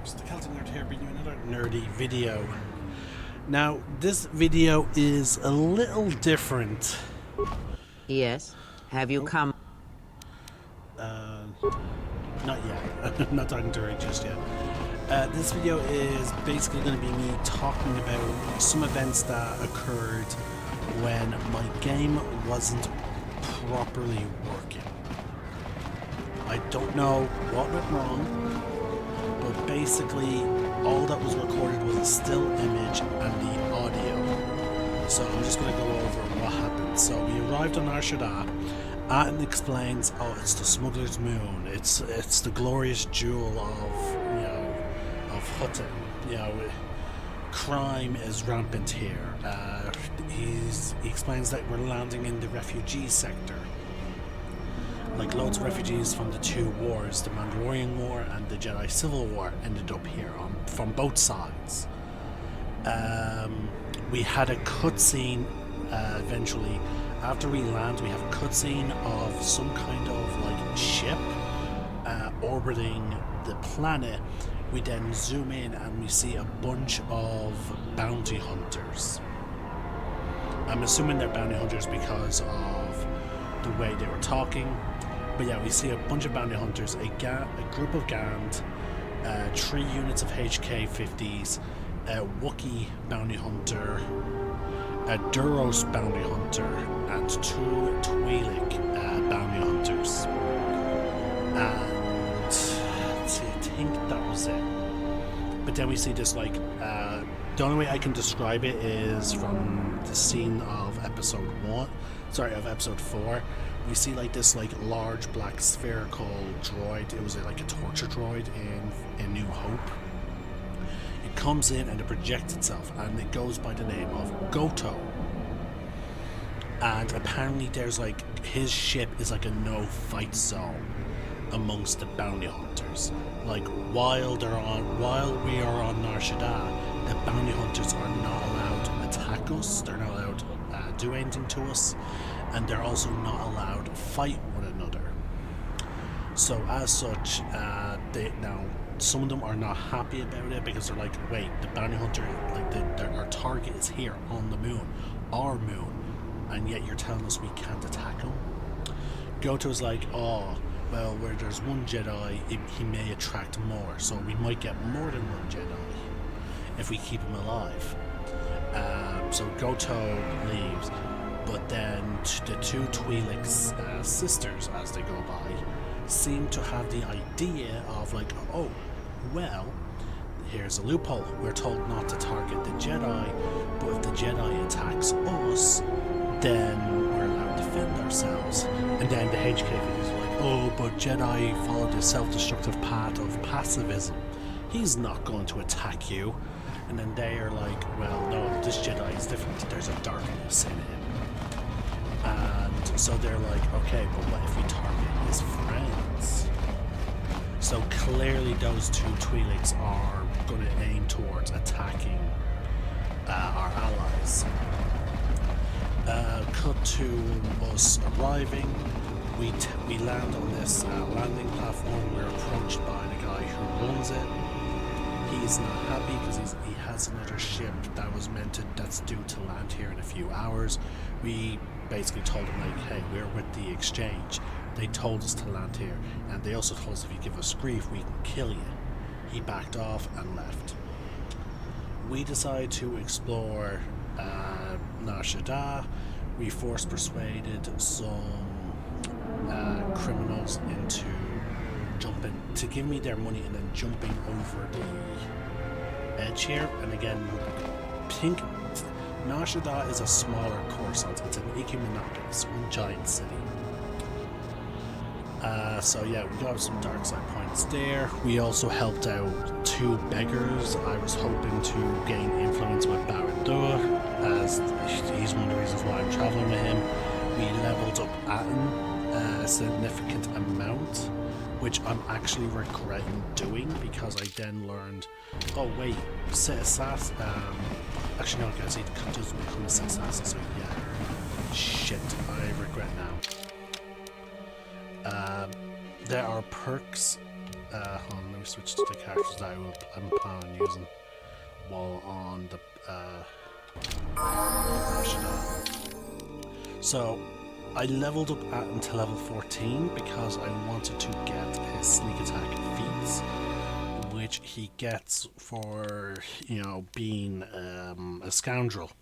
Smugglers, the Celtic Nerd here, bringing you another nerdy video. Now, this video is a little different. Yes. Have you come? Not yet. I'm not talking to her just yet. This video is basically going to be me talking about some events that occurred when my game wasn't properly working. I don't know what went wrong, but basically all that was recorded was a still image and the audio. So I'm just going to go over what happened. So we arrived on Nar Shaadda. Atten explains, oh, it's the Smuggler's Moon. It's the glorious jewel of Hutton. Crime is rampant here. He explains that we're landing in the refugee sector. Like loads of refugees from the two wars, the Mandalorian War and the Jedi Civil War, ended up here from both sides. We had a cutscene eventually. After we land, we have a cutscene of some kind of like ship orbiting the planet. We then zoom in and we see a bunch of bounty hunters. I'm assuming they're bounty hunters because of the way they were talking. But yeah, we see a bunch of bounty hunters, a group of Gand, 3 units of HK-50s, a Wookiee bounty hunter, a Duros bounty hunter, and 2 Twi'lek bounty hunters. And I think that was it. But then we see this like, the only way I can describe it is from the scene of episode 4. We see like this like large black spherical droid. It was like a torture droid in New Hope. It comes in and it projects itself and it goes by the name of KOTOR. And apparently there's like, his ship is like a no-fight zone amongst the bounty hunters. Like while we are on Nar Shaadda, the bounty hunters are not allowed to attack us. They're not allowed to do anything to us. And they're also not allowed to fight one another. So as such, some of them are not happy about it because they're like, wait, the bounty hunter, like our target is here on the moon, our moon, and yet you're telling us we can't attack him. Goto's like, oh, well, where there's one Jedi, he may attract more, so we might get more than one Jedi if we keep him alive. So Goto leaves. But then the 2 Twi'lek's sisters, as they go by, seem to have the idea of like, oh, well, here's a loophole. We're told not to target the Jedi, but if the Jedi attacks us, then we're allowed to defend ourselves. And then the HK is like, oh, but Jedi follow the self-destructive path of pacifism. He's not going to attack you. And then they are like, well, no, this Jedi is different. There's a darkness in him. And so they're like, okay, but what if we target his friends? So clearly those 2 Twi'leks are going to aim towards attacking our allies. Cut to us arriving. We land on this landing platform. We're approached by the guy who runs it. He's not happy because he has another ship that's due to land here in a few hours. We basically told him like, hey, we're with the exchange. They told us to land here, and they also told us if you give us grief, we can kill you. He backed off and left. We decided to explore Nar Shaadda. We force persuaded some criminals into to give me their money and then jumping over the edge here. And again, pink Nar Shaadda is a smaller Coruscant. It's an Ecumenopolis, one giant city. So yeah, we got some dark side points there. We also helped out 2 beggars. I was hoping to gain influence with Barad-dûr, as he's one of the reasons why I'm traveling with him. We leveled up Atten a significant amount, which I'm actually regretting doing because I then learned, oh wait, set assassin. Actually, no, guys, he doesn't become a set assassin, so yeah. Shit, I regret now. There are perks hold on, let me switch to the characters that I'm planning on using while on the Nar Shaadda. So I leveled up until level 14 because I wanted to get his sneak attack feats, which he gets for, you know, being a scoundrel.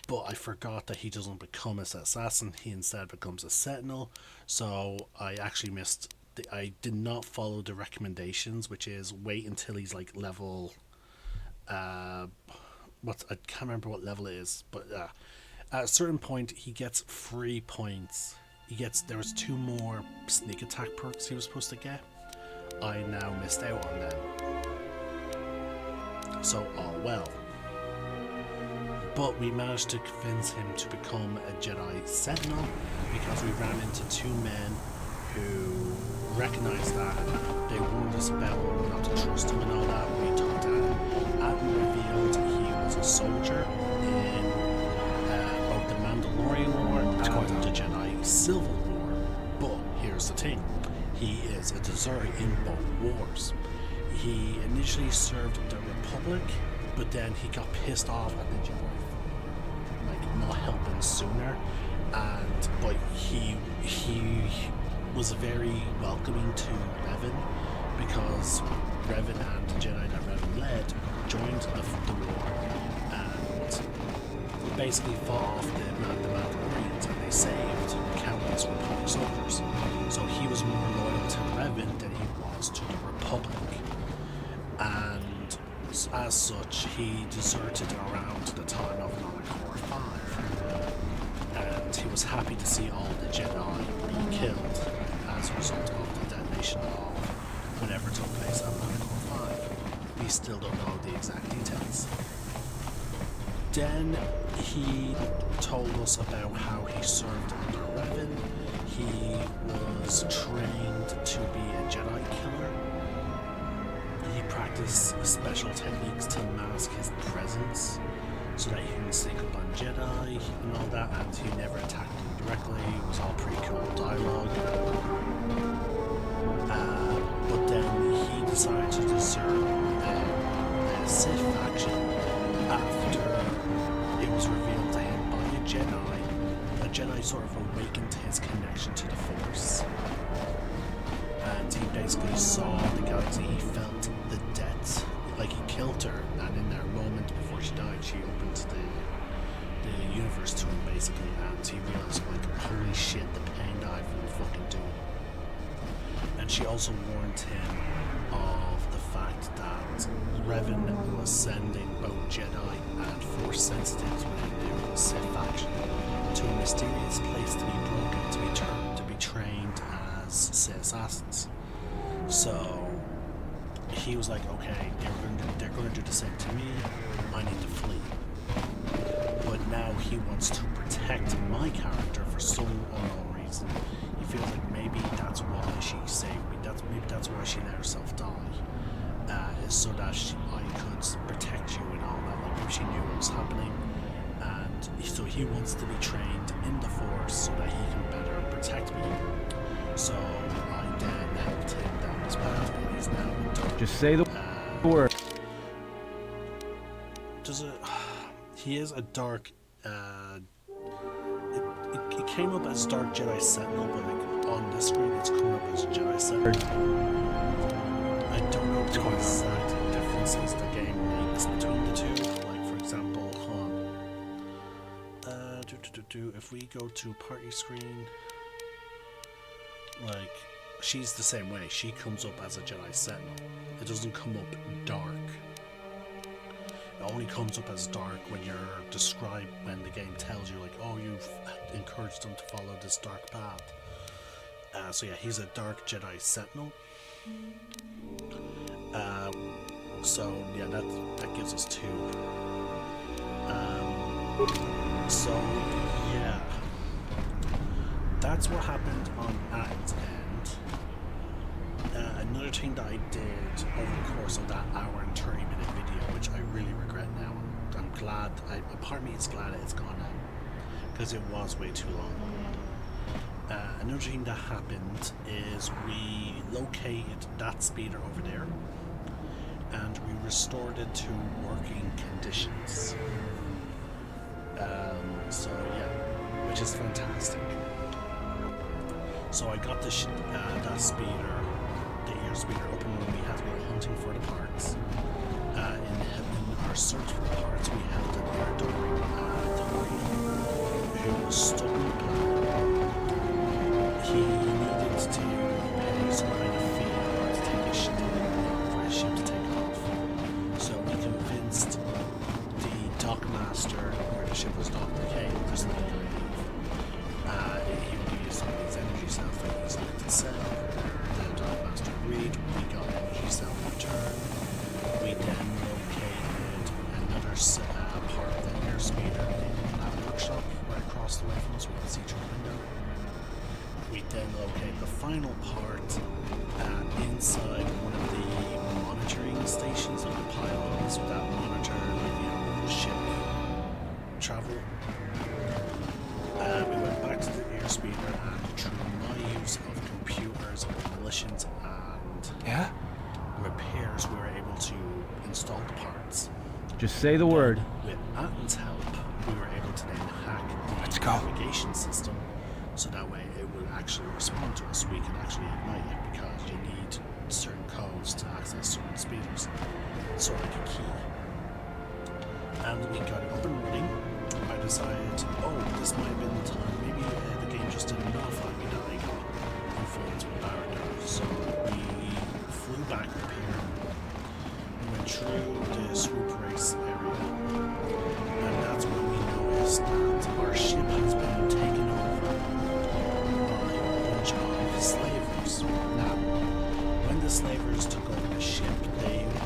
But I forgot that he doesn't become an assassin, he instead becomes a sentinel. So I actually missed I did not follow the recommendations, which is wait until he's like level I can't remember what level it is, but at a certain point he gets 3 points. There was 2 more sneak attack perks he was supposed to get. I now missed out on them. So all well. But we managed to convince him to become a Jedi Sentinel because we ran into 2 men who recognized that. They warned us about not to trust him and all that. We talked to him. Adam revealed he was a soldier in both the Mandalorian War and the Jedi Civil War. But here's the thing. He is a deserter in both wars. He initially served the Republic, but then he got pissed off at the Jedi for not helping sooner. But he was very welcoming to Revan, because Revan and the Jedi that Revan led joined the war and basically fought off the Mandalorians, and they saved countless Republic soldiers. So he was more loyal to Revan than he was to the Republic, and as such he deserted around the time of Nar 5, and he was happy to see all the Jedi be killed as a result of the detonation of whatever took place at Nar 5. We still don't know the exact details. Then he told us about how he served under Revan. He was trained to be a Jedi killer. He practiced special techniques to mask his presence so that he can sneak up on Jedi and all that, and he never attacked them directly. It was all pretty cool dialogue. But then he decided to desert the Sith faction after it was revealed to him by a Jedi. A Jedi sort of awakened his connection to the Force, and he basically saw the galaxy. He felt the death, like he killed her, and in that moment before she died, she opened the universe to him basically, and he realized, like, holy shit, the pain that I've been fucking doing. And she also warned him of the fact that Revan was sending both Jedi and Force sensitives within the Sith faction to a mysterious place to be broken, to be trained as Sith assassins. So he was like, okay, they're going to do the same to me. I need to flee. But now he wants to protect my character for some unknown reason. He feels like maybe that's why she saved me. Maybe that's why she let herself die. Is so that I could protect you and all that. Like, maybe she knew what was happening, and so he wants to be trained in the Force so that he can better protect me. So I then helped him down his path, and he's now in dark. Just say the word. He is a dark. It came up as Dark Jedi Sentinel, but like on the screen, it's coming up as Jedi Sentinel. I don't know the exact differences the game makes between the two. Like, for example, if we go to party screen, like, she's the same way. She comes up as a Jedi Sentinel. It doesn't come up dark. It only comes up as dark when you're described, when the game tells you, like, oh, you've encouraged them to follow this dark path. So yeah, he's a Dark Jedi Sentinel. So yeah, that gives us 2. So yeah, that's what happened on Act's end. Another thing that I did over the course of that hour and 30-minute video, which I really regret now. I'm glad. Part of me is glad it's gone now, because it was way too long. Another thing that happened is we located that speeder over there and we restored it to working conditions. So yeah, which is fantastic. So I got that speeder, the air speeder, up and running. We had to go hunting for the parts. In our search for the parts, we held an air Dory, who was stuck in the planet. He needed to pay some kind of fee to take his ship, for his ship to take off. So we convinced the dockmaster where the ship was docked, okay, there's nothing to leave. He would give you some of these energy cells that he's looked to sell. The dockmaster agreed. We got energy cell in return. We then located another part of the air speeder in that workshop right across the way from us. We could see through the window. We then located the final part inside one of the monitoring stations, like the pylons that monitor, ship travel. We went back to the air speeder and through my use of computers and demolitions and repairs, we were able to install the parts. Just say the word. With Atten's help, we were able to then hack the navigation system, so that way it will actually respond to us. We can actually ignite it because you need certain codes to access certain speeders. It's sort of like a key. And we got it up and running. I decided, this might have been the time. Maybe the game just didn't notify me that I got influenced with Barrett. So we flew back up here. We went through the swoop race area. And that's when we noticed that our ship has been taken over by a bunch of slavers. Now, when the slavers took over the ship,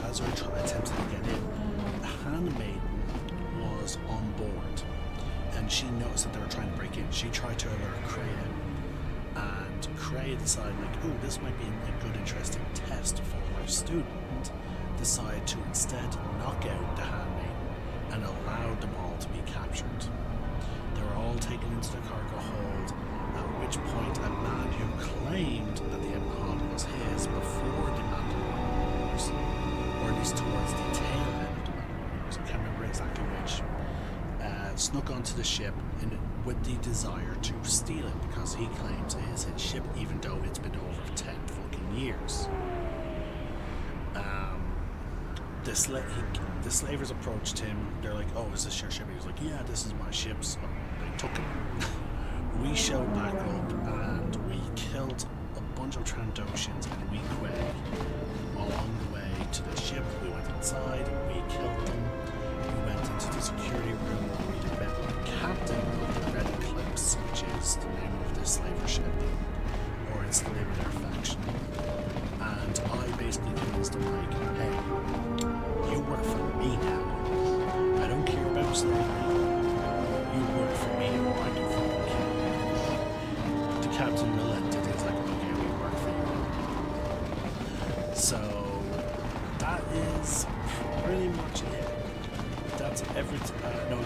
as we were attempting to get in, the handmaiden was on board, and she noticed that they were trying to break in. She tried to alert Kreia, and Kreia decided, this might be a good, interesting test for our student. Decided to instead knock out the handmaiden and allowed them all to be captured. They were all taken into the cargo hold, at which point a man who claimed that the Empire was his before the Mandalorian Wars, or at least towards the tail end of the Mandalorian Wars, I can't remember exactly which, snuck onto the ship with the desire to steal it because he claims it is his ship, even though it's been over 10 fucking years. The slavers approached him. They're like, is this your ship? He was like, yeah, this is my ship. So they took it. We showed back up and we killed a bunch of Trandoshans and we quit. Along the way to the ship, we went inside, we killed them. We went into the security room where we met with the captain of the Red Eclipse, which is the name of this slaver ship, or it's the name of their faction. And I basically convinced him, hey, you work for me now. I don't care about slavery. You work for me or I can fucking kill you. The captain relented. He's like, okay, we work for you. So that is pretty much it. That's everything.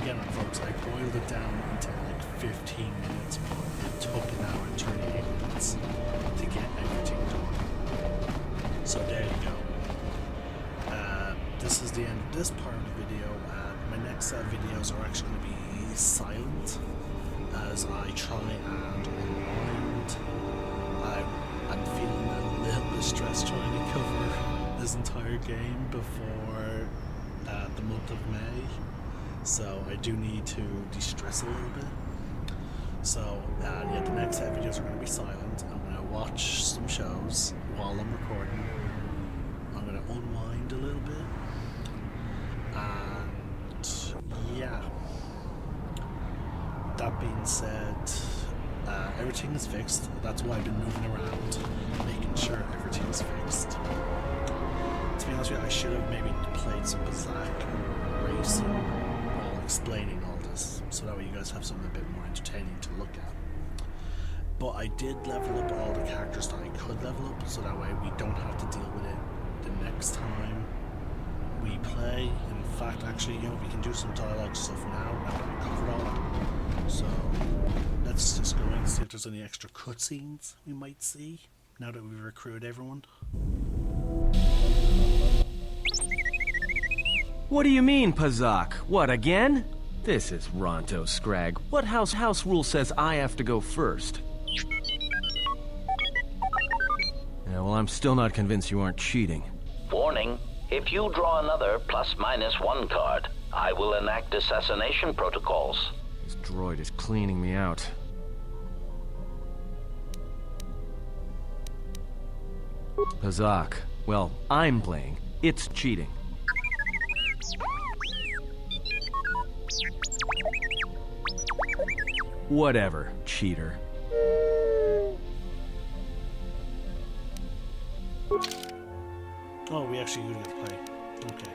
Again, folks, I boiled it down into 15 minutes, but it took an hour and 28 minutes to get everything done. So there you go. This is the end of this part of the video. My next set of videos are actually going to be silent as I try and unwind. I'm feeling a little bit stressed trying to cover this entire game before the month of May. So I do need to de-stress a little bit. So the next set of videos are going to be silent. I'm going to watch some shows while I'm recording. I'm going to unwind a little bit. And yeah. That being said, everything is fixed. That's why I've been moving around, making sure everything's fixed. To be honest with you, I should have maybe played some Bazak racing while explaining all this, so that way you guys have something a bit more entertaining to look at. But I did level up all the characters that I could level up, so that way we don't have to deal with it the next time we play. In fact, actually, we can do some dialogue stuff now that we covered all that. So let's just go and see if there's any extra cutscenes we might see now that we've recruited everyone. What do you mean, Pazak? What, again? This is Ronto Scrag. What house rule says I have to go first? Yeah, well, I'm still not convinced you aren't cheating. Warning, if you draw another ±1 card, I will enact assassination protocols. This droid is cleaning me out. Pazak. Well, I'm playing. It's cheating. Whatever, cheater. Oh, we actually do get to play. Okay.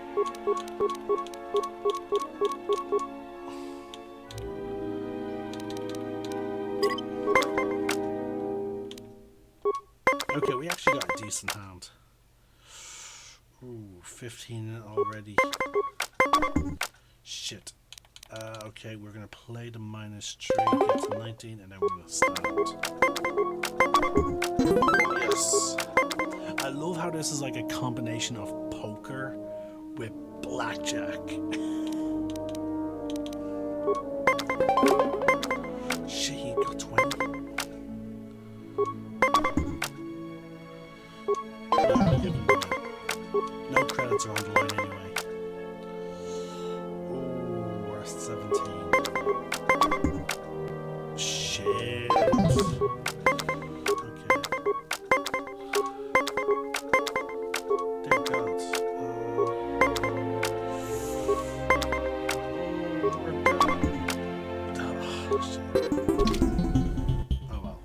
Okay, we actually got a decent hand. Ooh, 15 already. Shit. Okay, we're gonna play the -3, get to 19, and then we're gonna stand. Yes. I love how this is like a combination of poker with blackjack. Shit, he got 20. I'll give him that. No credits are on the line anyway. Ooh, we're at 17. Shit. Okay. Dear God. We're done. Oh, shit. Oh well.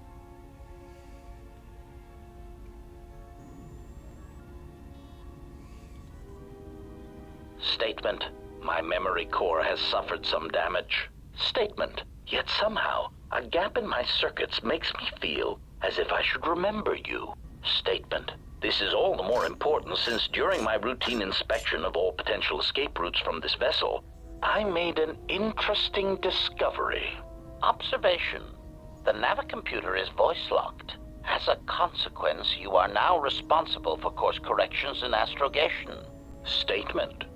Statement. My memory core has suffered some damage. Statement. Yet somehow, a gap in my circuits makes me feel as if I should remember you. Statement. This is all the more important since during my routine inspection of all potential escape routes from this vessel, I made an interesting discovery. Observation. The navicomputer is voice-locked. As a consequence, you are now responsible for course corrections and astrogation. Statement.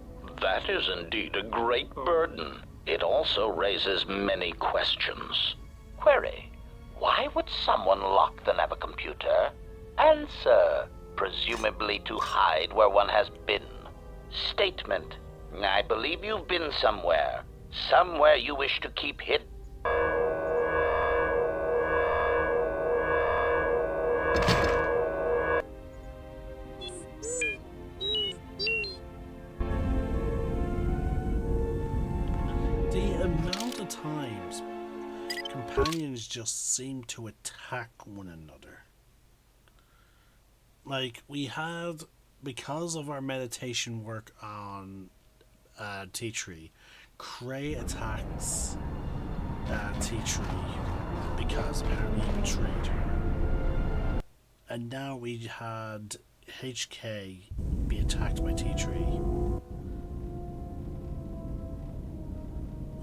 That is indeed a great burden. It also raises many questions. Query. Why would someone lock the navicomputer? Answer. Presumably to hide where one has been. Statement. I believe you've been somewhere. Somewhere you wish to keep hidden. The amount of times companions just seem to attack one another. Like, we had, because of our meditation work on T3, Cray attacks T3 because apparently he betrayed her. And now we had HK be attacked by T3.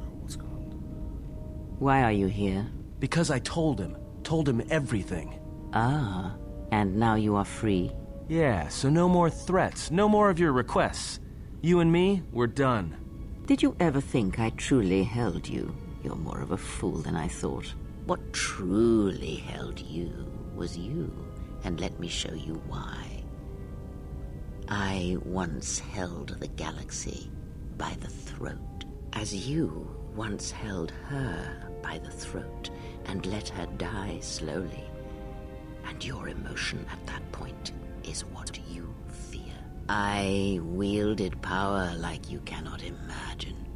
Oh, what's going on? Why are you here? Because I told him everything. Ah, and now you are free? Yeah, so no more threats, no more of your requests. You and me, we're done. Did you ever think I truly held you? You're more of a fool than I thought. What truly held you was you, and let me show you why. I once held the galaxy by the throat, as you once held her by the throat and let her die slowly. And your emotion at that point is what you fear. I wielded power like you cannot imagine.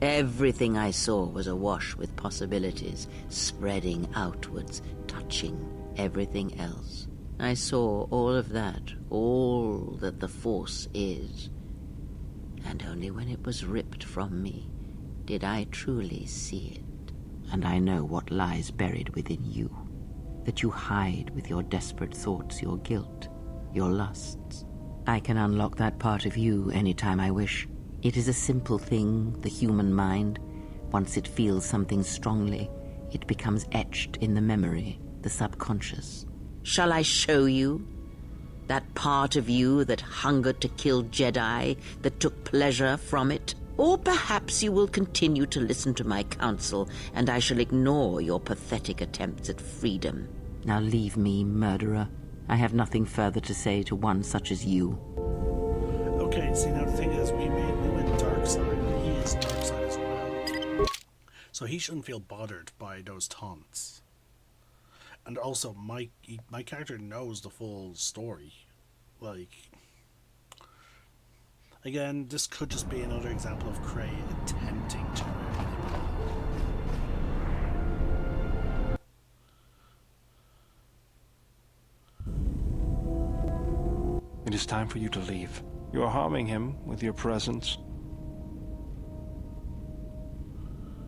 Everything I saw was awash with possibilities, spreading outwards, touching everything else. I saw all of that, all that the Force is. And only when it was ripped from me did I truly see it. And I know what lies buried within you, that you hide with your desperate thoughts, your guilt, your lusts. I can unlock that part of you anytime I wish. It is a simple thing, the human mind, Once it feels something strongly, it becomes etched in the memory, the subconscious. Shall I show you? That part of you that hungered to kill Jedi, that took pleasure from it? Or perhaps you will continue to listen to my counsel, and I shall ignore your pathetic attempts at freedom. Now leave me, murderer. I have nothing further to say to one such as you. Okay, see, now the thing is, we went dark side, and he is dark side as well. So he shouldn't feel bothered by those taunts. And also, my character knows the full story. Like, again, this could just be another example of Cray attempting to manipulate. It is time for you to leave. You are harming him with your presence.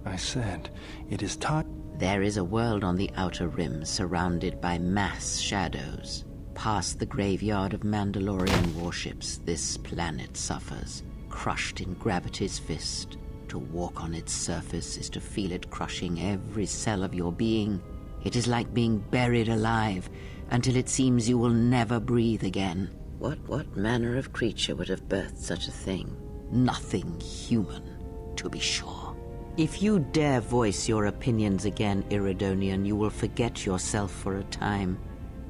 I said, it is time. There is a world on the Outer Rim surrounded by mass shadows. Past the graveyard of Mandalorian warships, this planet suffers, crushed in gravity's fist. To walk on its surface is to feel it crushing every cell of your being. It is like being buried alive until it seems you will never breathe again. What manner of creature would have birthed such a thing? Nothing human, to be sure. If you dare voice your opinions again, Iridonian, you will forget yourself for a time.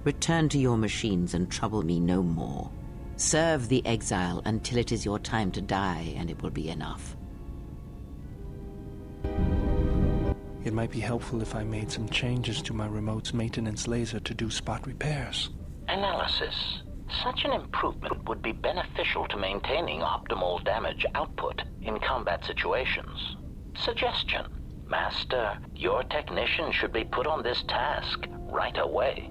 Return to your machines and trouble me no more. Serve the exile until it is your time to die, and it will be enough. It might be helpful if I made some changes to my remote's maintenance laser to do spot repairs. Analysis. Such an improvement would be beneficial to maintaining optimal damage output in combat situations. Suggestion. Master, your technician should be put on this task right away.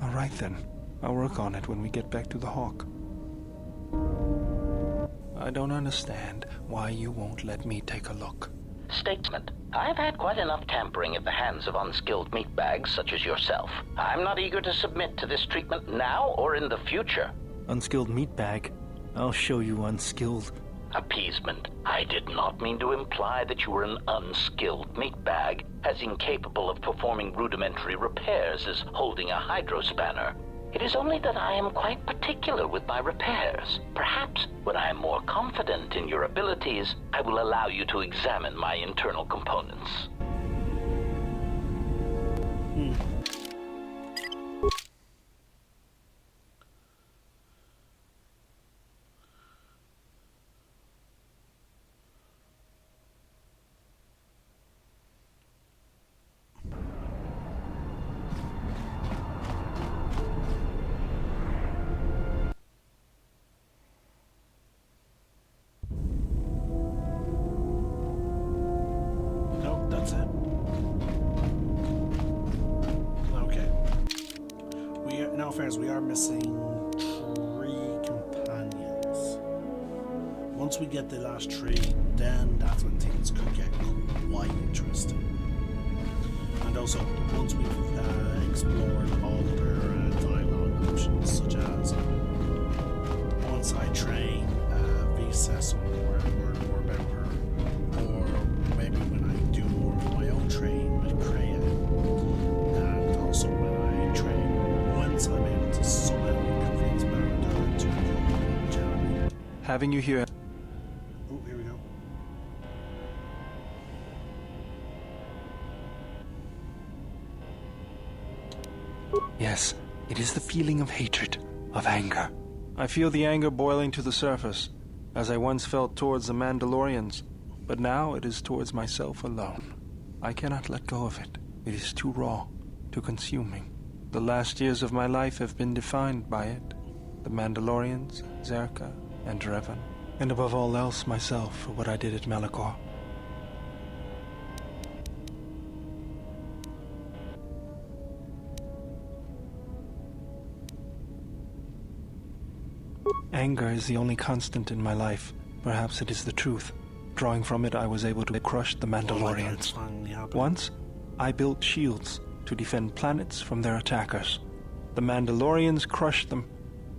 All right then. I'll work on it when we get back to the Hawk. I don't understand why you won't let me take a look. Statement. I've had quite enough tampering at the hands of unskilled meatbags such as yourself. I'm not eager to submit to this treatment now or in the future. Unskilled meatbag? I'll show you unskilled. Appeasement. I did not mean to imply that you were an unskilled meatbag, as incapable of performing rudimentary repairs as holding a hydrospanner. It is only that I am quite particular with my repairs. Perhaps when I am more confident in your abilities, I will allow you to examine my internal components. Nope, that's it. Okay. Now, friends, we are missing 3 companions. Once we get the last 3, then that's when things could get quite interesting. And also, once we've explored all other dialogue options, such as on-site train, Visa, somewhere, learn more about her, or maybe when I do more of my own train with Kreia, and also when I train, once I'm able to somehow convince Maradona to go generally. Having you here. Oh, here we go. Yes, it is the feeling of hatred, of anger. I feel the anger boiling to the surface, as I once felt towards the Mandalorians, but now it is towards myself alone. I cannot let go of it. It is too raw, too consuming. The last years of my life have been defined by it. The Mandalorians, Zerka, and Revan, and above all else myself for what I did at Malachor. Anger is the only constant in my life. Perhaps it is the truth. Drawing from it, I was able to crush the Mandalorians. Once, I built shields to defend planets from their attackers. The Mandalorians crushed them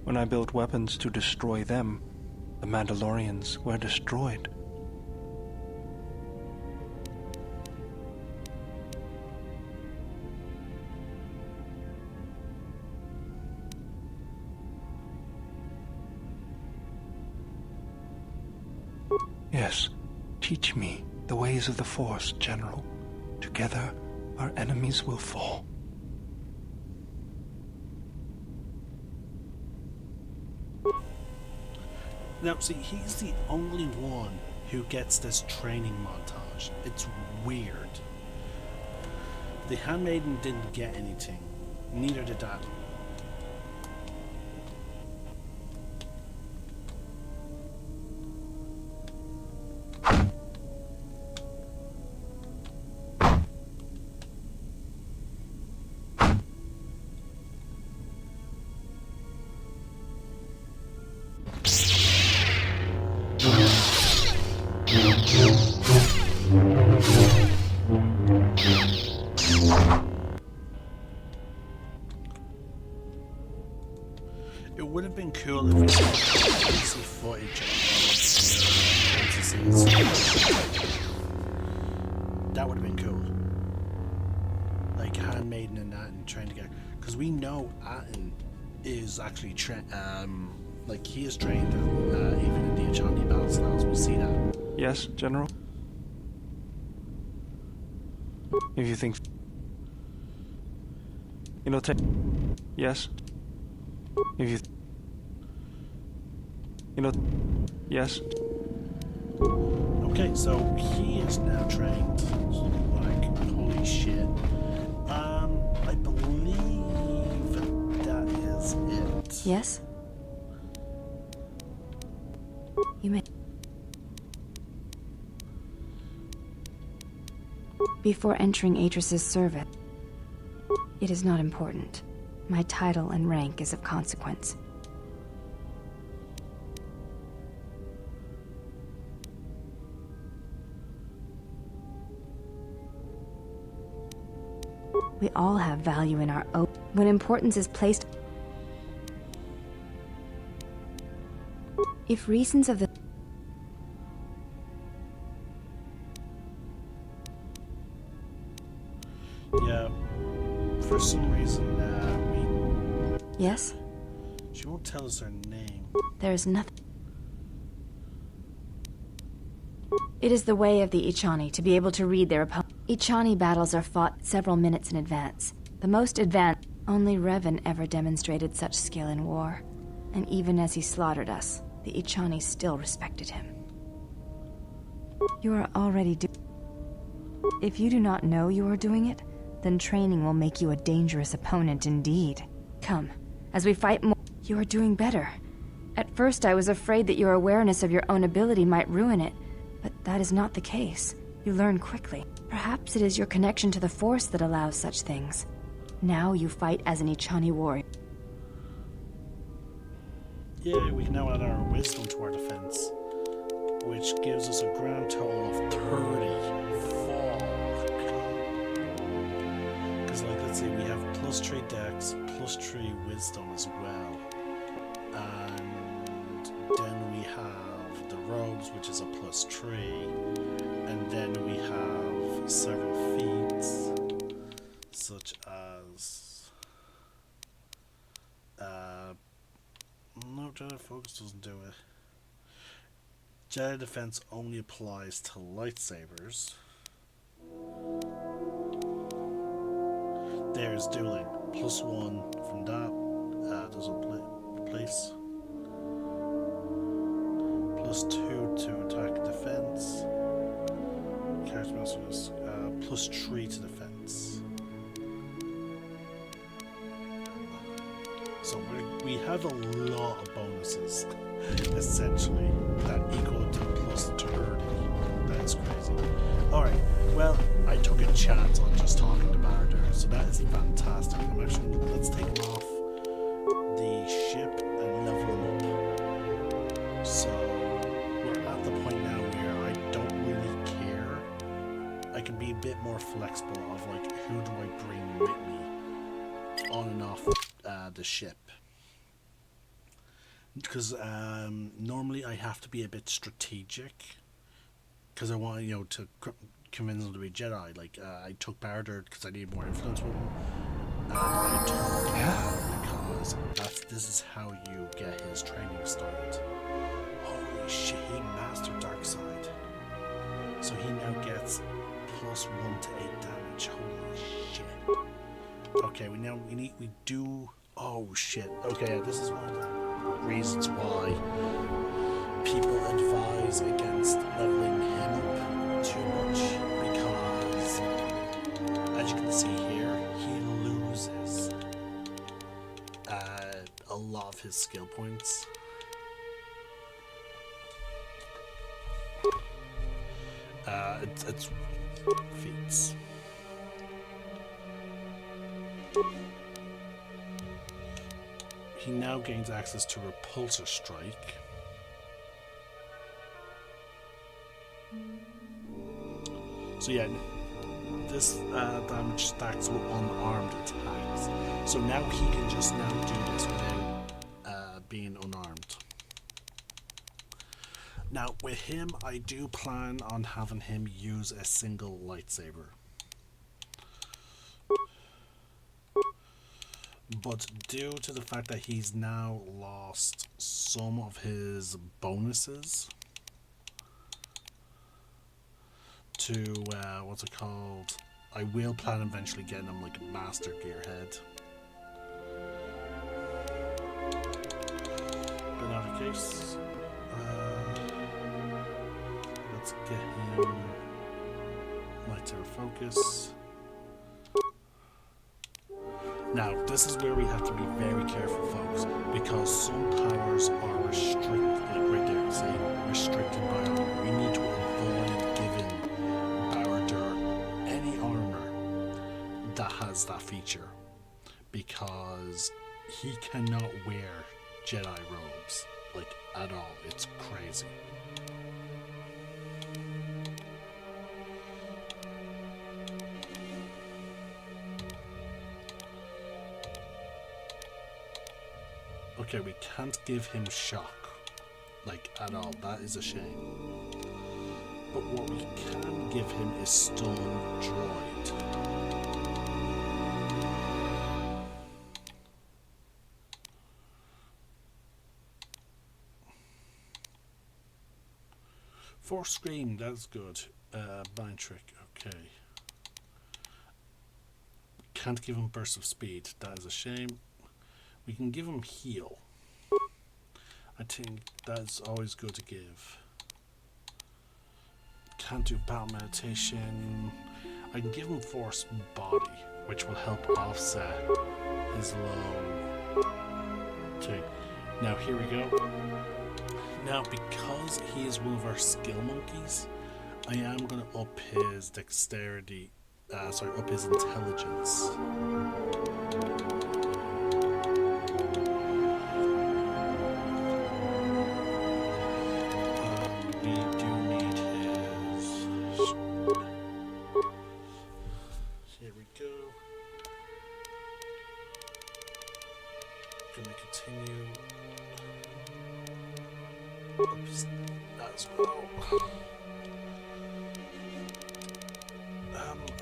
when I built weapons to destroy them. The Mandalorians were destroyed. Yes, teach me the ways of the Force, General. Together, our enemies will fall. Now, see, he's the only one who gets this training montage. It's weird. The Handmaiden didn't get anything. Neither did Dad. It would have been cool if we see footage of that would have been cool. Like Handmaiden and Atten trying to get, because we know Atten is actually like he is trained even in the Achandi battle styles. We see that. Yes, General? If you think... You know, yes? If you... You know... Yes? Okay, so he is now trained. Like, holy shit. I believe that is it. Yes? You may... Before entering Atris's service, it is not important. My title and rank is of consequence. We all have value in our own. When importance is placed... If reasons of the... Yeah. For some reason, Yes? she won't tell us her name. There is nothing... It is the way of the Ichani to be able to read their opponent. Ichani battles are fought several minutes in advance. The most advanced... Only Revan ever demonstrated such skill in war. And even as he slaughtered us, the Ichani still respected him. You are already If you do not know you are doing it, then training will make you a dangerous opponent indeed. Come, as we fight more... You are doing better. At first I was afraid that your awareness of your own ability might ruin it, but that is not the case. You learn quickly. Perhaps it is your connection to the Force that allows such things. Now you fight as an Ichani warrior. Yeah, we can now add our wisdom to our defense, which gives us a grand total of 34. Because, like, let's see, we have +3 dex, +3 wisdom as well. And then we have the robes, which is a +3. And then we have several feats, such as... no, Jedi Focus doesn't do it. Jedi Defense only applies to lightsabers. There's dueling. +1 from that. Doesn't place. +2 to attack defense. Character masters. +3 to defense. So we have a lot of bonuses, essentially, that equal to +30. That's crazy. Alright, well, I took a chance on just talking to Barter, so that is fantastic. Let's take him off the ship and level him up. So, we're at the point now where I don't really care. I can be a bit more flexible of, like, who do I bring with me on and off the ship. because normally I have to be a bit strategic because I want to convince him to be Jedi. Like I took Barter because I need more influence with him. I took because this is how you get his training started. Holy shit, he mastered dark side, so he now gets +1 to 8 damage. Holy shit. Okay, we do. Oh shit. Okay, this is one of the reasons why people advise against leveling him up too much, because as you can see here, he loses a lot of his skill points. It's feats. He now gains access to Repulsor Strike. So yeah, this damage stacks with unarmed attacks. So now he can just now do this without being unarmed. Now with him, I do plan on having him use a single lightsaber. But due to the fact that he's now lost some of his bonuses to, what's it called? I will plan eventually getting him like a Master Gearhead. But in that case, let's get him lightsaber focus. Now, this is where we have to be very careful, folks, because some powers are restricted, like right there, see, restricted by armor. We need to avoid giving Barad any armor that has that feature, because he cannot wear Jedi robes, like, at all. It's crazy. Okay, we can't give him shock, like, at all. That is a shame. But what we can give him is stun droid. Force Scream, that's good. Blind Trick, okay. Can't give him Burst of Speed, that is a shame. We can give him Heal. I think that's always good to give. Can't do Battle Meditation. I can give him Force Body, which will help offset his low thing. Now here we go. Now because he is one of our skill monkeys, I am going to up his dexterity, up his intelligence. As well.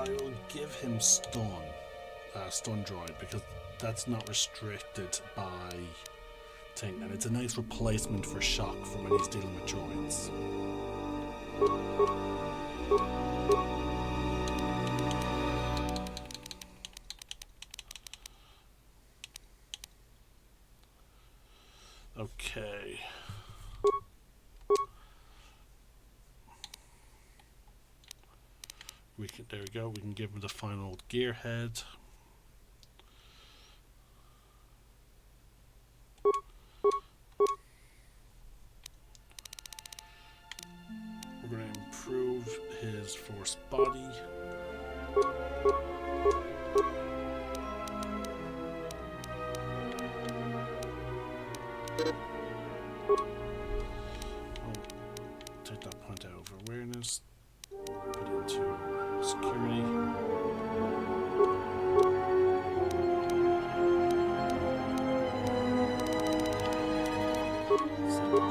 I will give him stun droid, because that's not restricted by thing, and it's a nice replacement for shock for when he's dealing with droids. Okay. There we go, we can give him the final gearhead. We're going to improve his force body. Take that point out of awareness. Put it into security. There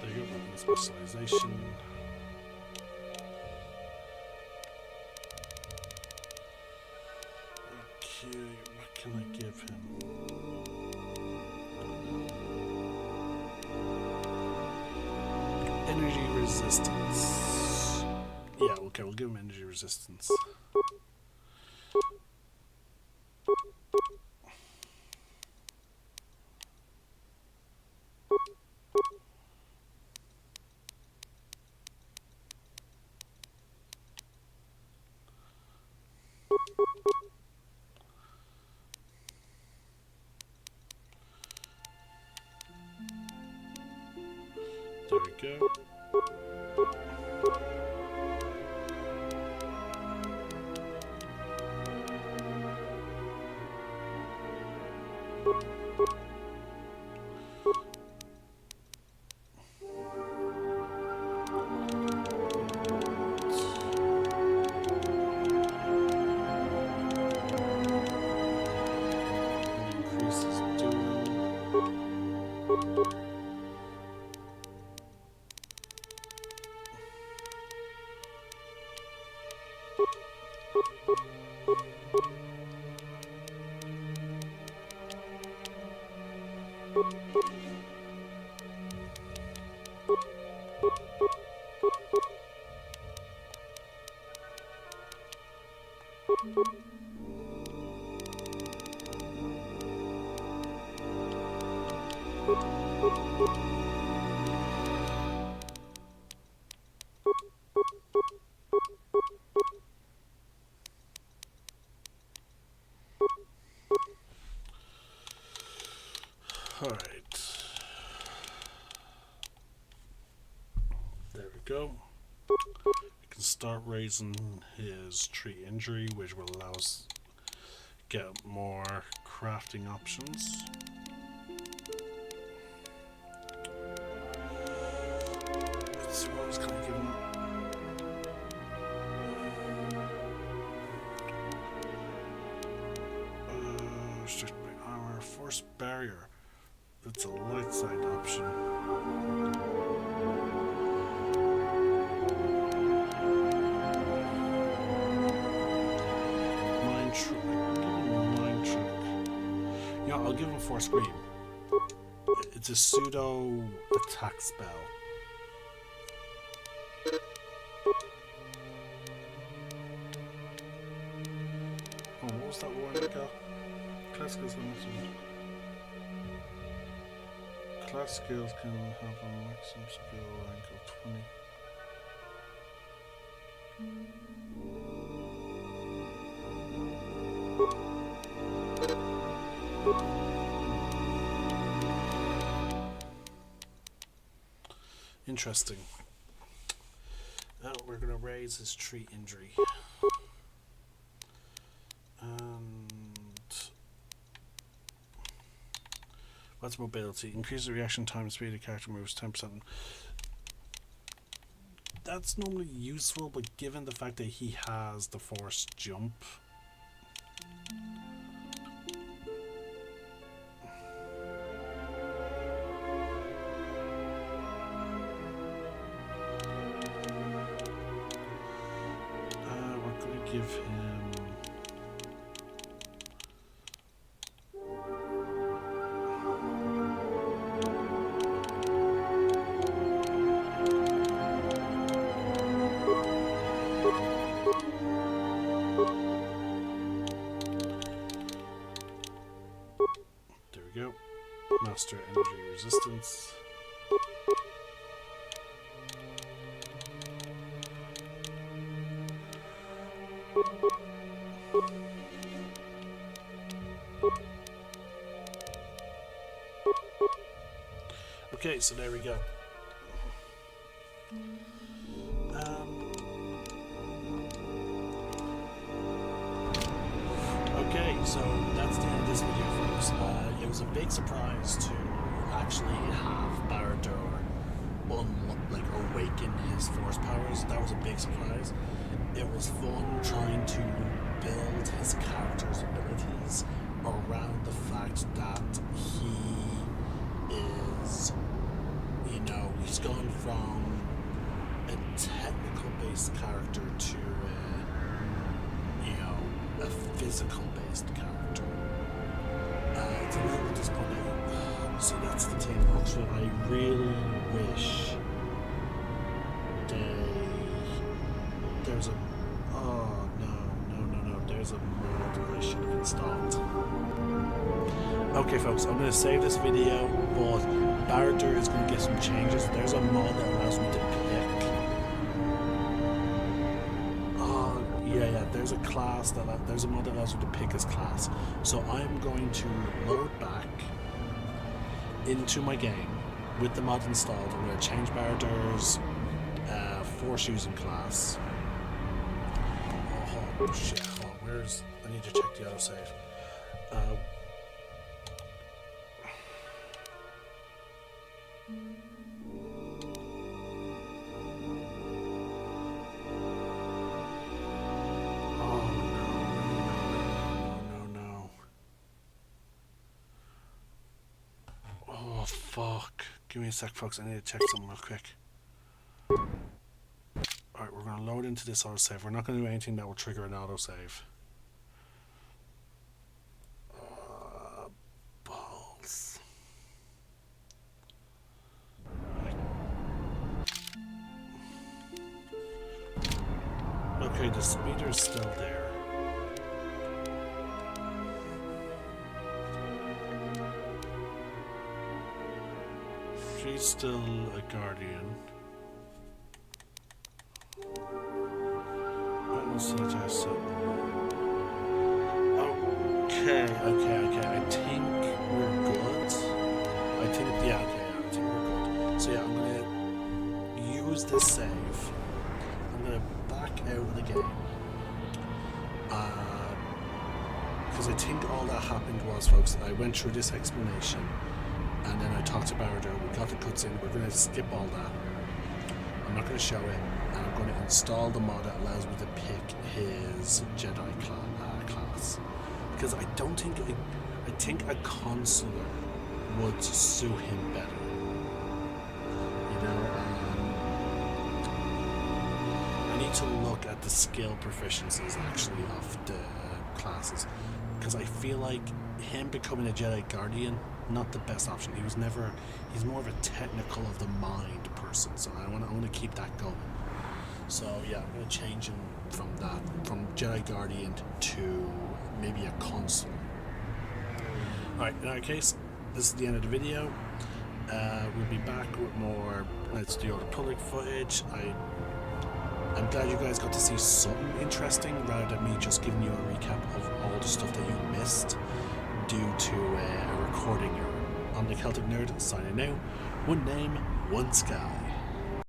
you go, weapon specialization. Okay, what can I give him? Energy resistance. Yeah, okay, we'll give him energy resistance. There we go. Increases dueling. Alright. There we go. We can start raising his tree injury, which will allow us to get more crafting options. Let's see what else can I give him. Restrict by armor, force barrier. That's a light side option. Mind trick. Mind trick. Yeah, I'll give him Force Scream. It's a pseudo attack spell. Oh, what was that warning got? Class skills on this one. Class skills can have a maximum skill rank of 20. Interesting. We're going to raise his tree injury. What's mobility? Increase the reaction time and speed of character moves 10%. That's normally useful, but given the fact that he has the force jump, we're going to give him. Master energy resistance. Okay, so there we go. Okay, so that's the end of this video, folks. It was a big surprise to actually have Barad-dûr like awaken his force powers. That was a big surprise. It was fun trying to build his character's abilities around the fact that he is, you know, he's gone from a technical based character to you know, a physical based character. It's a little bit disappointing. So that's the thing. Also, I really wish there's a there's a mod I should have installed. Okay folks, I'm going to save this video, but Barad-dûr is going to get some changes. There's a mod that allows me to pick. Yeah, there's a class there's a mod that allows you to pick his class. So I'm going to load back into my game with the mod installed. I'm going to change Barad-dûr's force using class. Oh shit, hold on, I need to check the autosave. No. Oh fuck. Give me a sec folks, I need to check something real quick. Alright, we're going to load into this autosave. We're not going to do anything that will trigger an autosave. Balls. Okay, the speeder's still there. She's still a guardian. Suggest it. Okay. I think we're good. I think we're good. So yeah, I'm gonna use this save. I'm gonna back out of the game. Because I think all that happened was, folks, I went through this explanation, and then I talked to Barad-dûr. We got the cutscene. We're gonna skip all that. I'm not gonna show it. And I'm going to install the mod that allows me to pick his Jedi class. Because I don't think... I think a consular would suit him better. You know, I need to look at the skill proficiencies, actually, of the classes. Because I feel like him becoming a Jedi Guardian, not the best option. He's more of a technical of the mind person. So I want to keep that going. So yeah, I'm going to change him from Jedi Guardian to maybe a consul. Alright, in our case, this is the end of the video. We'll be back with more Let's Do Old Republic footage. I'm glad you guys got to see something interesting rather than me just giving you a recap of all the stuff that you missed due to a recording error. I'm the Celtic Nerd, signing out. One name, one sky.